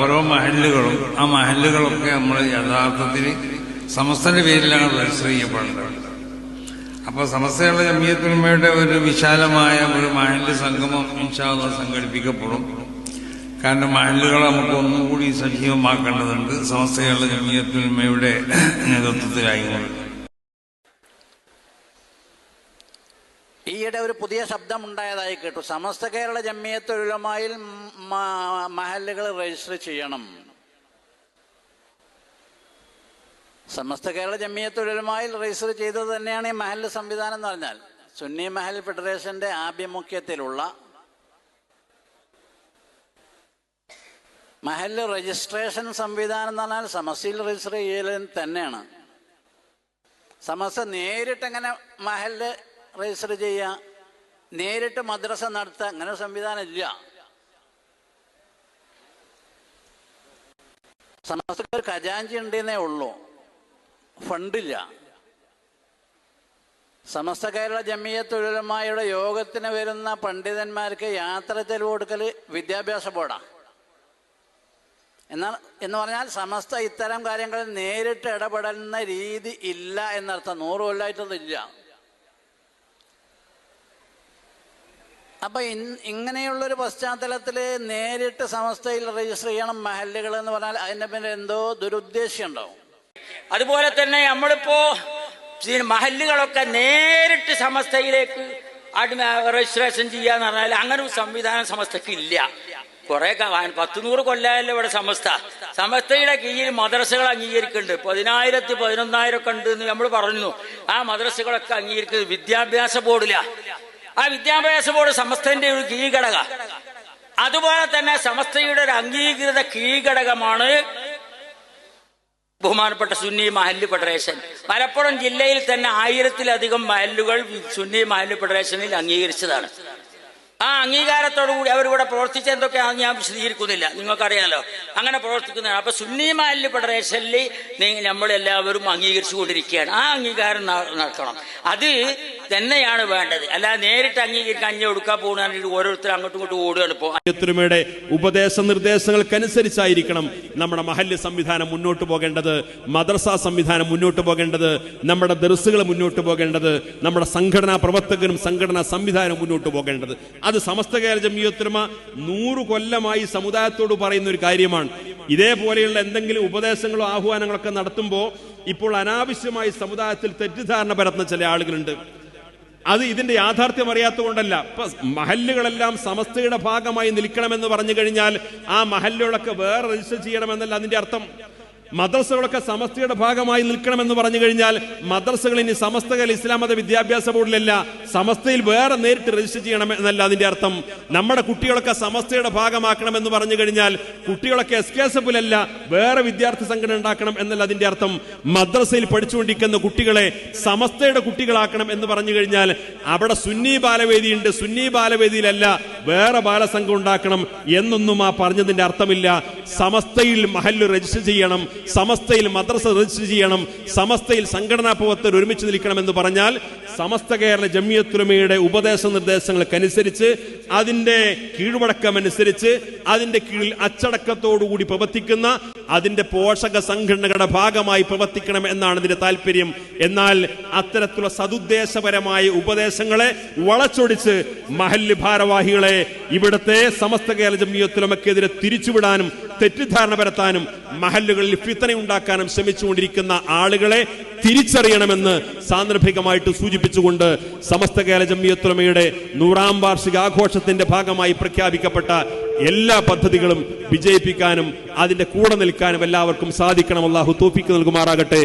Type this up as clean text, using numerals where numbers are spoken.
ഓരോ മഹല്ലുകളും ആ മഹല്ലുകളൊക്കെ നമ്മൾ യഥാർത്ഥത്തിൽ സമസ്തന്റെ പേരിലാണ് രജിസ്റ്റർ ചെയ്യപ്പെടേണ്ടത്. അപ്പോൾ സമസ്തയുള്ള ജമിയത്തുൽ ഉലമയുടെ ഒരു വിശാലമായ ഒരു മഹല്ല് സംഗമം ഇൻഷാ അല്ലാഹ് സംഘടിപ്പിക്കപ്പെടും. കാരണം മഹല്ലുകളെ നമുക്ക് ഒന്നുകൂടി സജീവമാക്കേണ്ടതുണ്ട് സമസ്തയുള്ള ജമിയത്തുൽ ഉലമയുടെ നേതൃത്വത്തിലായിക്കൊണ്ട്. ഈയിടെ ഒരു പുതിയ ശബ്ദം ഉണ്ടായതായി കേട്ടു. സമസ്ത കേരള ജമിയത്തുൽ ഉലമയിൽ മഹല്ലുകൾ രജിസ്റ്റർ ചെയ്യണം. സമസ്ത കേരള ജമിയത്തുൽ ഉലമയിൽ രജിസ്റ്റർ ചെയ്തത് തന്നെയാണ് ഈ മഹല്ല് സംവിധാനം എന്ന് പറഞ്ഞാൽ. സുന്നി മഹൽ ഫെഡറേഷന്റെ ആഭിമുഖ്യത്തിലുള്ള മഹല്ല് രജിസ്ട്രേഷൻ സംവിധാനം എന്ന് പറഞ്ഞാൽ സമസ്തയിൽ രജിസ്റ്റർ ചെയ്യൽ തന്നെയാണ്. സമസ്ത നേരിട്ട് എങ്ങനെ മഹല്ല് രജിസ്റ്റർ ചെയ്യുക, നേരിട്ട് മദ്രസ നടത്തുക, അങ്ങനെ സംവിധാനം ഇല്ല. സമസ്തക്ക് ഒരു ഖജാൻജി ഉണ്ടെന്നേ ഉള്ളൂ, ഫണ്ടില്ല. സമസ്ത കേരള ജമിയത്തുൽ ഉലമയുടെ യോഗത്തിന് വരുന്ന പണ്ഡിതന്മാർക്ക് യാത്ര ചെലവ് കൊടുക്കൽ വിദ്യാഭ്യാസ ബോർഡാണ്. എന്ന് പറഞ്ഞാൽ സമസ്ത ഇത്തരം കാര്യങ്ങളിൽ നേരിട്ട് ഇടപെടുന്ന രീതി ഇല്ല എന്നർത്ഥം. 100 കൊല്ലമായിട്ടൊന്നുമില്ല. അപ്പൊ ഇങ്ങനെയുള്ളൊരു പശ്ചാത്തലത്തിൽ നേരിട്ട് സമസ്തയിൽ രജിസ്റ്റർ ചെയ്യണം മഹല്ലുകൾ എന്ന് പറഞ്ഞാൽ അതിന്റെ പിന്നെ എന്തോ ദുരുദ്ദേശ്യം ഉണ്ടാവും. അതുപോലെ തന്നെ നമ്മളിപ്പോ മഹല്ലുകളൊക്കെ നേരിട്ട് സമസ്തയിലേക്ക് രജിസ്ട്രേഷൻ ചെയ്യാന്ന് പറഞ്ഞാൽ അങ്ങനെ ഒരു സംവിധാനം സമസ്തക്ക് ഇല്ല. കുറെ 100 കൊല്ലമല്ലോ ഇവിടെ സമസ്തയുടെ കീഴിൽ മദ്രസകൾ അംഗീകരിക്കുന്നുണ്ട്. 10,000 11,000 ഒക്കെ ഉണ്ട് എന്ന് നമ്മൾ പറഞ്ഞു. ആ മദ്രസകളൊക്കെ അംഗീകരിക്കുന്നത് വിദ്യാഭ്യാസ ബോർഡില. ആ വിദ്യാഭ്യാസ ബോർഡ് സമസ്തന്റെ ഒരു കീഴ്ഘടക. അതുപോലെ തന്നെ സമസ്തയുടെ ഒരു അംഗീകൃത കീഴ്ഘടകമാണ് ബഹുമാനപ്പെട്ട സുന്നി മഹല്ല് ഫെഡറേഷൻ. മലപ്പുറം ജില്ലയിൽ തന്നെ 1000-ലധികം മഹല്ലുകൾ സുന്നി മഹല്ല് ഫെഡറേഷനിൽ അംഗീകരിച്ചതാണ്. ആ അംഗീകാരത്തോടുകൂടി അവരിവിടെ പ്രവർത്തിച്ച എന്തൊക്കെയാണെന്ന് ഞാൻ വിശദീകരിക്കുന്നില്ല, നിങ്ങൾക്കറിയാലോ. അങ്ങനെ പ്രവർത്തിക്കുന്നതാണ്. അപ്പൊ സുന്നി മഹല്ല് ഫെഡറേഷനിൽ നമ്മളെല്ലാവരും അംഗീകരിച്ചു കൊണ്ടിരിക്കുകയാണ്. ആ അംഗീകാരം നടക്കണം. അത് തന്നെയാണ് വേണ്ടത്. അല്ലാതെ നേരിട്ട് അംഗീകരിക്കാൻ അഞ്ഞ കൊടുക്കാൻ പോകുന്ന ഓരോരുത്തർ അങ്ങോട്ടും ഇങ്ങോട്ടും ഓടുകയാണ്. ഇപ്പോൾ ഉപദേശ നിർദ്ദേശങ്ങൾക്കനുസരിച്ചായിരിക്കണം നമ്മുടെ മഹല്ല് സംവിധാനം മുന്നോട്ട് പോകേണ്ടത്, മദ്രസ സംവിധാനം മുന്നോട്ട് പോകേണ്ടത്, നമ്മുടെ ദർസുകൾ മുന്നോട്ട് പോകേണ്ടത്, നമ്മുടെ സംഘടനാ പ്രവർത്തകരും സംഘടനാ സംവിധാനവും മുന്നോട്ട് പോകേണ്ടത്. അത് സമസ്ത കേരള ജമിയത്തുൽ ഉലമ 100 കൊല്ലമായി സമുദായത്തോട് പറയുന്ന ഒരു കാര്യമാണ്. ഇതേപോലെയുള്ള എന്തെങ്കിലും ഉപദേശങ്ങളോ ആഹ്വാനങ്ങളൊക്കെ നടത്തുമ്പോൾ ഇപ്പോൾ അനാവശ്യമായി സമുദായത്തിൽ തെറ്റിദ്ധാരണ പരത്തുന്ന ചില ആളുകളുണ്ട്. അത് ഇതിന്റെ യാഥാർത്ഥ്യം അറിയാത്തതുകൊണ്ടല്ല. ഇപ്പൊ മഹല്ലുകളെല്ലാം സമസ്തയുടെ ഭാഗമായി നിൽക്കണമെന്ന് പറഞ്ഞു കഴിഞ്ഞാൽ ആ മഹല്ലുകളൊക്കെ വേറെ രജിസ്റ്റർ ചെയ്യണമെന്നല്ല അതിന്റെ അർത്ഥം. മദ്രസകളൊക്കെ സമസ്തയുടെ ഭാഗമായി നിൽക്കണമെന്ന് പറഞ്ഞു കഴിഞ്ഞാൽ മദ്രസകൾ ഇനി സമസ്ത ഇസ്ലാം മത വിദ്യാഭ്യാസ ബോർഡിലല്ല, സമസ്തയിൽ വേറെ നേരിട്ട് രജിസ്റ്റർ ചെയ്യണം എന്നല്ല അതിന്റെ അർത്ഥം. നമ്മുടെ കുട്ടികളൊക്കെ സമസ്തയുടെ ഭാഗമാക്കണമെന്ന് പറഞ്ഞു കഴിഞ്ഞാൽ കുട്ടികളൊക്കെ SKSF അല്ല, വേറെ വിദ്യാർത്ഥി സംഘടന ഉണ്ടാക്കണം എന്നല്ല അതിന്റെ അർത്ഥം. മദ്രസയിൽ പഠിച്ചുകൊണ്ടിരിക്കുന്ന കുട്ടികളെ സമസ്തയുടെ കുട്ടികളാക്കണം എന്ന് പറഞ്ഞു കഴിഞ്ഞാൽ അവിടെ സുന്നി ബാലവേദിയുണ്ട്, സുന്നി ബാലവേദിയിലല്ല വേറെ ബാലസംഘം ഉണ്ടാക്കണം എന്നൊന്നും ആ പറഞ്ഞതിന്റെ അർത്ഥമില്ല. സമസ്തയിൽ മഹല്ല് രജിസ്റ്റർ ചെയ്യണം, സമസ്തയിൽ മദ്രസ രജിസ്റ്റർ ചെയ്യണം, സമസ്തയിൽ സംഘടനാ പ്രവർത്തകർ ഒരുമിച്ച് നിൽക്കണം എന്ന് പറഞ്ഞാൽ സമസ്ത കേരള ജമിയത്തുൽ ഉലമയുടെ ഉപദേശ നിർദ്ദേശങ്ങൾക്കനുസരിച്ച് അതിന്റെ കീഴ്വഴക്കമനുസരിച്ച് അതിന്റെ കീഴിൽ അച്ചടക്കത്തോടുകൂടി പ്രവർത്തിക്കുന്ന അതിന്റെ പോഷക സംഘടനകളുടെ ഭാഗമായി പ്രവർത്തിക്കണം എന്നാണ് ഇതിന്റെ താല്പര്യം. എന്നാൽ അത്തരത്തിലുള്ള സതുദ്ദേശപരമായ ഉപദേശങ്ങളെ വളച്ചൊടിച്ച് മഹല്ല് ഭാരവാഹികളെ ഇവിടുത്തെ സമസ്ത കേരള ജമിയത്തുൽ ഉലമക്കെതിരെ തിരിച്ചുവിടാനും തെറ്റിദ്ധാരണ പരത്താനും മഹല്ലുകളിൽ ഫിത്നയുണ്ടാക്കാനും ശ്രമിച്ചുകൊണ്ടിരിക്കുന്ന ആളുകളെ തിരിച്ചറിയണമെന്ന് സാന്ദർഭികമായിട്ട് സൂചിപ്പിച്ചുകൊണ്ട് സമസ്ത കേരള ജമിയത്തുൽ ഉലമയുടെ 100ാം വാർഷികാഘോഷത്തിന്റെ ഭാഗമായി പ്രഖ്യാപിക്കപ്പെട്ട എല്ലാ പദ്ധതികളും വിജയിപ്പിക്കാനും അതിന്റെ കൂടെ നിൽക്കാനും എല്ലാവർക്കും സാധിക്കണം. അല്ലാഹു തൗഫീഖ് നൽകുമാറാകട്ടെ.